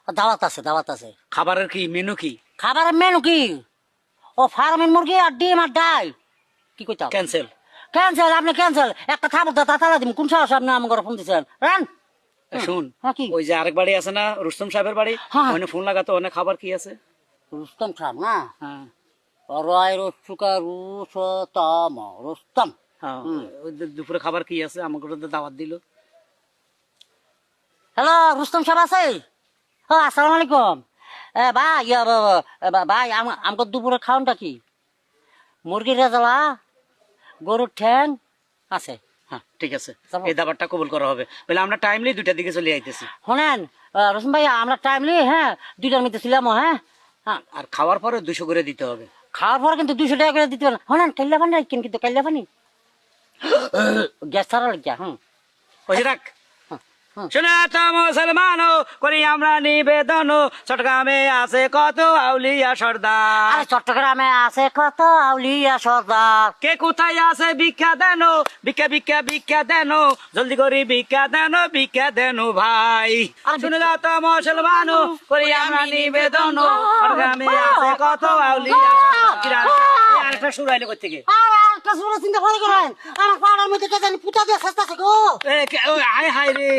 দাওয়াত আছে, দাওয়াত আছে। খাবারের কি মেনু কি? খাবারের মেনু কি? ও ফার্মের মুরগি আর ডিম আর ডাল। কি কইতাম? ক্যান্সেল। ক্যান্সেল, আপনি ক্যান্সেল। একটা খাবার দাতা তালা দিম। কোন সাহস আপনি আমার ঘরে ফোন দিচ্ছেন? রান। শুন, হ্যাঁ, কি? ওই যে আরেক বাড়ি আছে না, রুস্তম সাহেবের বাড়ি, হ্যাঁ। ওখানে ফোন লাগাতো, ওখানে খাবার কি আছে? রুস্তম সাহেব না? হ্যাঁ রয় রসুকা রুস্তম রুস্তম। হ্যাঁ, ওই দুপুরে খাবার কি আছে আমাকে তো দাওয়াত দিল। হ্যালো, রুস্তম সাহেব আছে? হ্যাঁ, আসসালামু আলাইকুম। ভাই ভাই আমাকে দুপুরে খাওয়ানটা কি? মুরগির রেজালা, গরুর ঠ্যাং আছে। হ্যাঁ ঠিক আছে, যাবো। এই দাবারটা কবুল করা হবে। বলে আমরা টাইমলি 2টার দিকে চলে আইতেছি। শোনেন রসুন ভাই, আমরা টাইমলি, হ্যাঁ 2টার মধ্যে ছিলাম। হ্যাঁ হ্যাঁ, আর খাওয়ার পরে 200 করে দিতে হবে। খাওয়ার পরে কিন্তু 200 টাকা করে দিতে পারেন। শোনেন, কাল্লা পানি রাখেন কিন্তু, কাল্লা পানি গ্যাস ছাড়া লাগিয়া। ওই রাখ। হুম। শোনা তো মুসলমান করি আমরা নিবেদন, চট্টগ্রামে আছে কত আউলিয়া সর্দার। আরে চট্টগ্রামে আছে কত আউলিয়া সর্দার। কে কোথায় আছে ভিক্ষা দেন, ভিক্ষা ভিক্ষা ভিক্ষা দেন, জলদি করে ভিক্ষা দেন, ভিক্ষা দেন ভাই। শুনে দাও তো মুসলমান করি আমরা নিবেদন, চট্টগ্রামে আছে কত আউলিয়া সর্দার। আরেকটা শুরু হইলো কোথা থেকে? আরে একটা সুরা চিন্তা করে করেন, আমার পাড়ার মধ্যে কে জানি পুতা দিয়ে চেষ্টা আছে গো। হাই হাই রে,